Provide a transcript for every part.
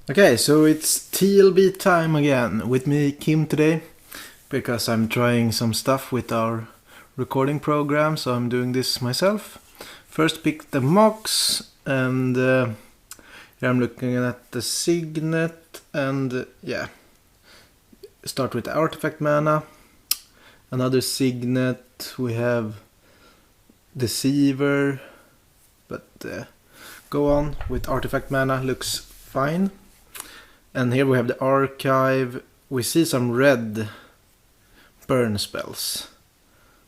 Okay, so it's TLB time again with me, Kim, today, because I'm trying some stuff with our recording program, so I'm doing this myself. First pick the mocks, and here I'm looking at the signet, and start with the artifact mana. Another signet, we have Deceiver, but go on with artifact mana, looks fine. And here we have the archive. We see some red burn spells,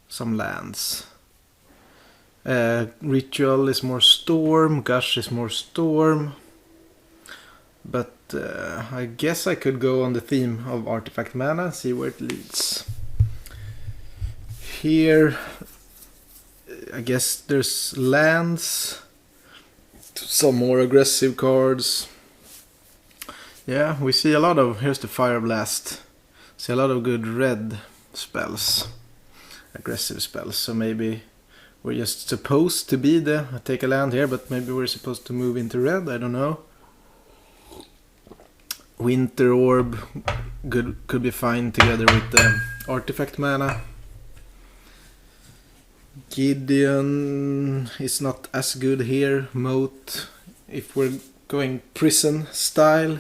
some lands. Ritual is more storm, Gush is more storm. But I guess I could go on the theme of artifact mana, see where it leads. Here, I guess there's lands, some more aggressive cards. Yeah, we see a lot of, here's the Fire Blast. See a lot of good red spells, aggressive spells. So maybe we're just supposed to be take a land here, but maybe we're supposed to move into red, I don't know. Winter Orb could be fine together with the artifact mana. Gideon is not as good here. Moat, if we're going prison style.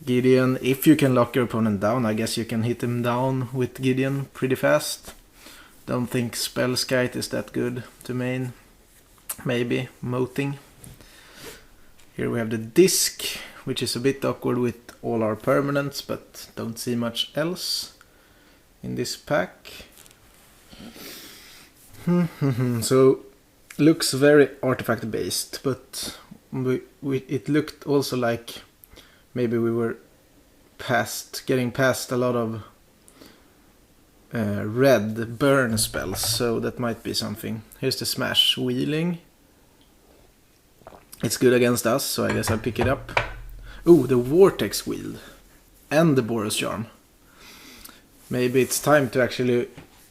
Gideon, if you can lock your opponent down, I guess you can hit him down with Gideon pretty fast. Don't think Spellskite is that good to main. Maybe moating. Here we have the disc, which is a bit awkward with all our permanents, but don't see much else in this pack. So looks very artifact based, but it looked also like maybe we were getting past a lot of red burn spells, so that might be something. Here's the Smash Wheeling. It's good against us, so I guess I'll pick it up. Ooh, the Vortex Wield and the Boros Charm. Maybe it's time to actually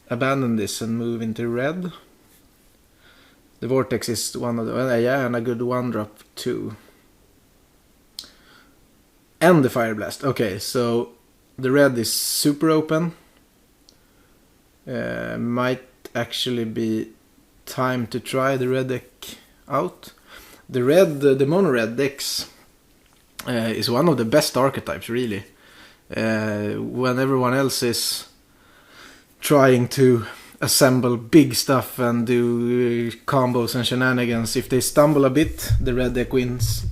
abandon this and move into red. The Vortex is one of the... and a good 1-drop too. And the Fire Blast. Okay, so the red is super open. Might actually be time to try the red deck out. The mono red decks is one of the best archetypes, really. When everyone else is trying to assemble big stuff and do combos and shenanigans, if they stumble a bit, the red deck wins.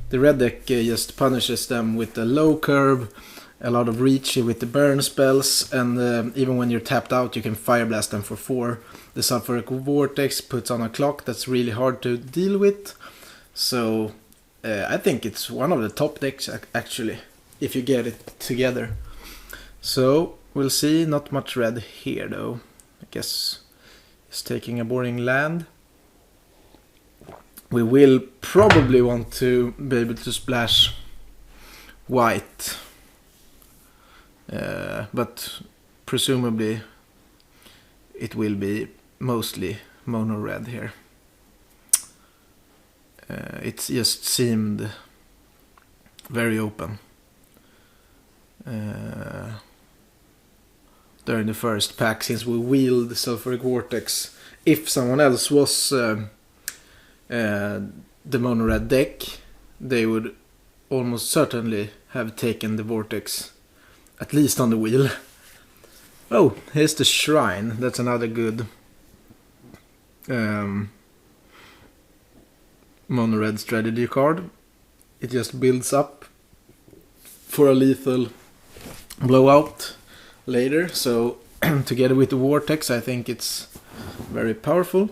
The red deck just punishes them with a low curve, a lot of reach with the burn spells, and even when you're tapped out you can Fire Blast them for 4. The Sulfuric Vortex puts on a clock that's really hard to deal with. So I think it's one of the top decks actually, if you get it together. So we'll see, not much red here though. I guess it's taking a boring land. We will probably want to be able to splash white. But presumably it will be mostly mono red here. It just seemed very open during the first pack, since we wheeled the Sulfuric Vortex. If someone else was the mono red deck, they would almost certainly have taken the Vortex, at least on the wheel. Oh, here's the Shrine. That's another good mono red strategy card. It just builds up for a lethal blowout later, so together with the Vortex I think it's very powerful.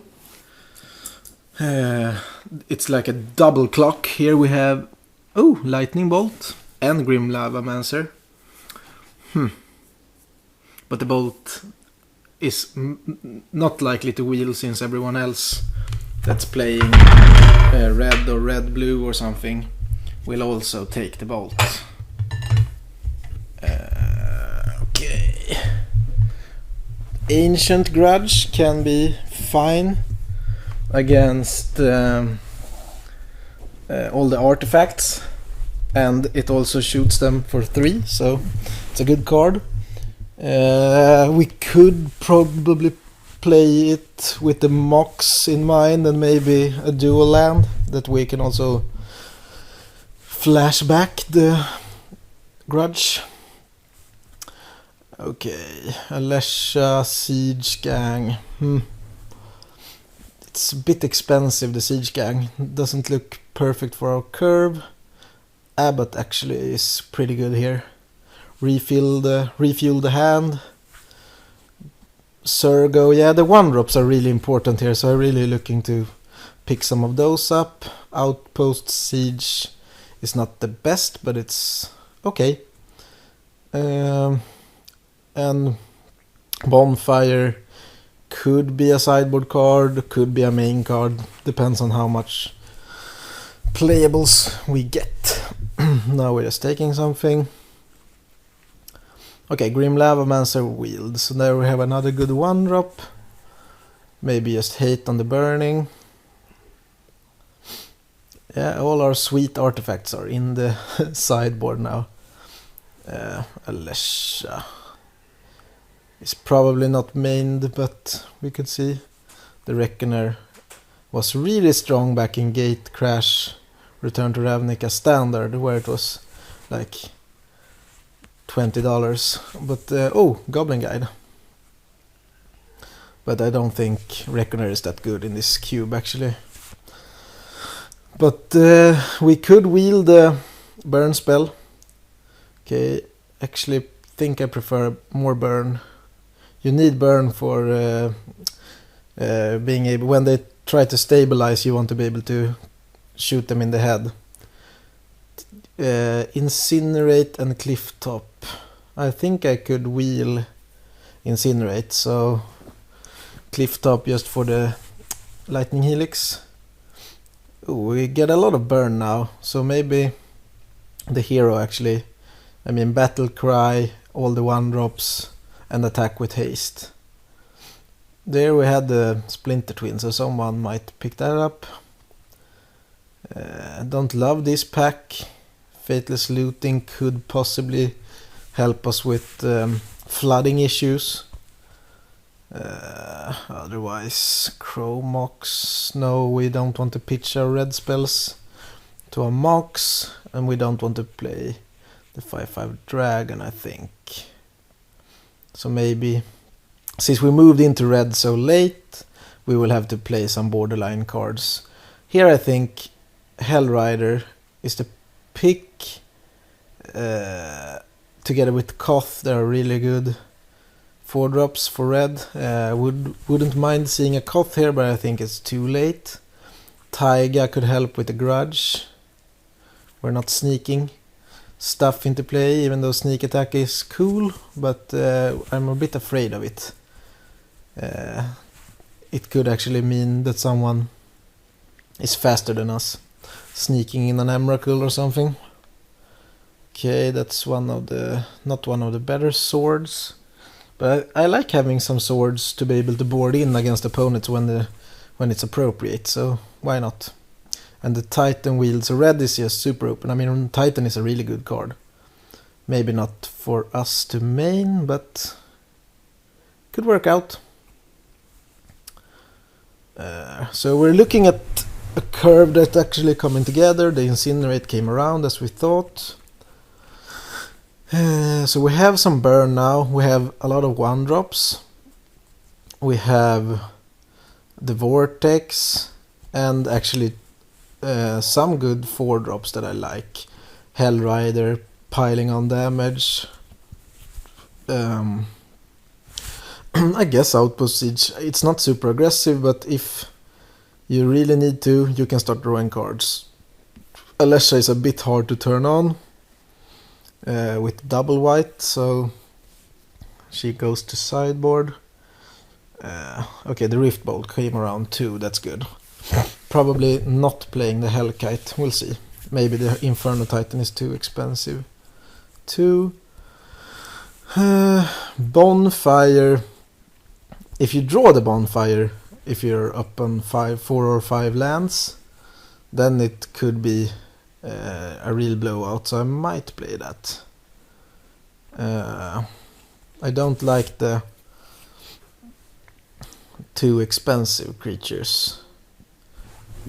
It's like a double clock. Here we have Lightning Bolt and Grim Lavamancer. But the bolt is not likely to wheel, since everyone else that's playing red or red-blue or something will also take the bolt. Okay. Ancient Grudge can be fine against all the artifacts, and it also shoots them for 3, so it's a good card. We could probably play it with the Mox in mind and maybe a dual land that we can also flash back the Grudge. Okay, Alesha, Siege Gang. It's a bit expensive, the Siege Gang. Doesn't look perfect for our curve. Abbott actually is pretty good here. Refuel the hand. Surgo, yeah, the 1-drops are really important here, so I'm really looking to pick some of those up. Outpost Siege is not the best, but it's okay. And Bonfire could be a sideboard card, could be a main card, depends on how much playables we get. Now we're just taking something. Okay, Grim Lavamancer Wield. So there we have another good 1-drop. Maybe just hate on the burning. Yeah, all our sweet artifacts are in the sideboard now. Alesha is probably not mained, but we could see. The Reckoner was really strong back in Gate Crash Return to Ravnica Standard, where it was like $20. But Goblin Guide. But I don't think Reckoner is that good in this cube actually. But we could wield the burn spell. Okay, actually think I prefer more burn. You need burn for being able, when they try to stabilize, you want to be able to shoot them in the head. Incinerate and Cliff Top. I think I could wheel Incinerate, so Cliff Top just for the Lightning Helix. Ooh, we get a lot of burn now, so maybe the hero actually, I mean Battle Cry, all the 1-drops, and attack with haste. There we had the Splinter Twin, so someone might pick that up. Don't love this pack. Fateless Looting could possibly help us with flooding issues. Otherwise, Chromox. No, we don't want to pitch our red spells to a Mox, and we don't want to play the 5/5 Dragon, I think. So maybe, since we moved into red so late, we will have to play some borderline cards. Here I think Hellrider is the pick. Together with Koth, they are really good 4-drops for red. Wouldn't mind seeing a Koth here, but I think it's too late. Taiga could help with the Grudge. We're not sneaking stuff into play, even though sneak attack is cool, but I'm a bit afraid of it. It could actually mean that someone is faster than us, sneaking in an Emrakul or something. Okay, that's not one of the better swords, but I like having some swords to be able to board in against opponents when it's appropriate, so why not? And the Titan wields, so red is just super open. I mean, Titan is a really good card. Maybe not for us to main, but could work out. So we're looking at a curve that's actually coming together. The Incinerate came around as we thought. So we have some burn now. We have a lot of 1-drops. We have the Vortex, and actually some good 4-drops that I like. Hellrider piling on damage. I guess Outpost Siege. It's not super aggressive, but if you really need to, you can start drawing cards. Alesha is a bit hard to turn on with double white, so she goes to sideboard. Okay, the Rift Bolt came around too, that's good. Probably not playing the Hellkite, we'll see. Maybe the Inferno Titan is too expensive. Bonfire. If you draw the Bonfire, if you're up on 4 or 5 lands, then it could be a real blowout, so I might play that. I don't like the too expensive creatures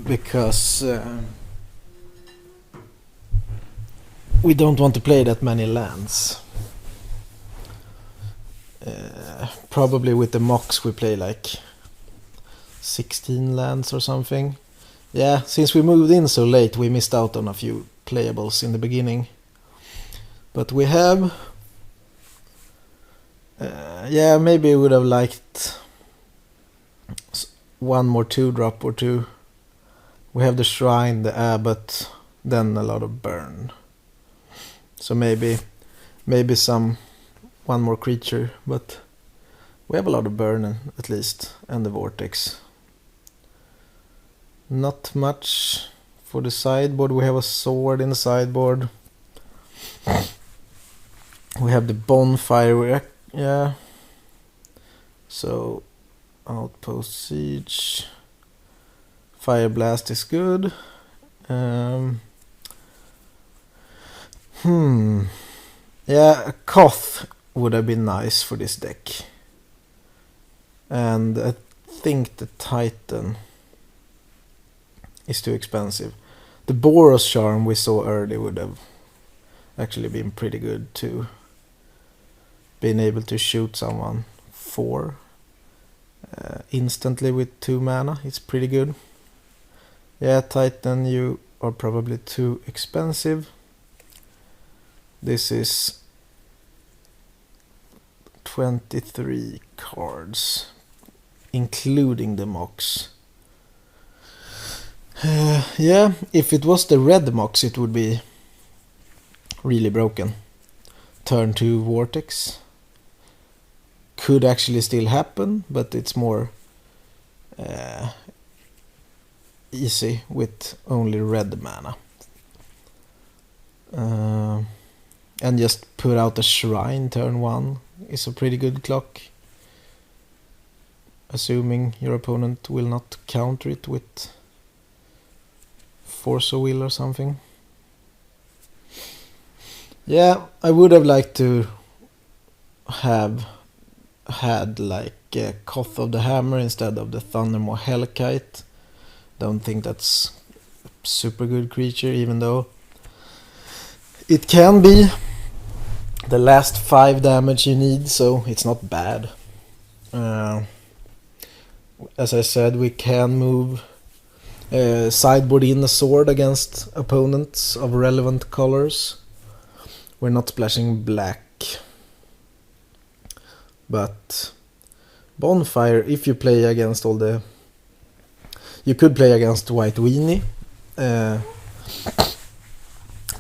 because we don't want to play that many lands. Probably with the Mox we play like 16 lands or something. Yeah, since we moved in so late we missed out on a few playables in the beginning. But we have... yeah, maybe we would have liked one more 2-drop or two. We have the Shrine, the Abbot, then a lot of burn. So maybe one more creature, but we have a lot of burn at least, and the Vortex. Not much for the sideboard. We have a sword in the sideboard. We have the Bonfire, yeah. So Outpost Siege, Fire Blast is good. Yeah, a Koth would have been nice for this deck. And I think the Titan is too expensive. The Boros Charm we saw early would have actually been pretty good too. Being able to shoot someone 4 instantly with 2 mana, it's pretty good. Yeah, Titan, you are probably too expensive. This is 23 cards, including the Mox. Yeah, if it was the red Mox it would be really broken. Turn 2 Vortex could actually still happen, but it's more easy with only red mana. And just put out a Shrine turn 1 is a pretty good clock. Assuming your opponent will not counter it with Force of Will or something. Yeah, I would have liked to have had like a Koth of the Hammer instead of the Thundermaw Hellkite. Don't think that's a super good creature, even though it can be the last 5 damage you need, so it's not bad. As I said, we can move sideboard in a sword against opponents of relevant colors. We're not splashing black. But Bonfire, if you play against all the... You could play against White Weenie.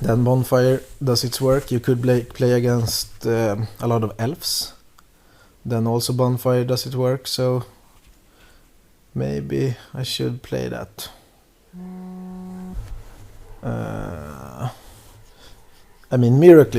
Then Bonfire does its work. You could play against a lot of elves. Then also Bonfire does its work. So maybe I should play that. I mean, Miracling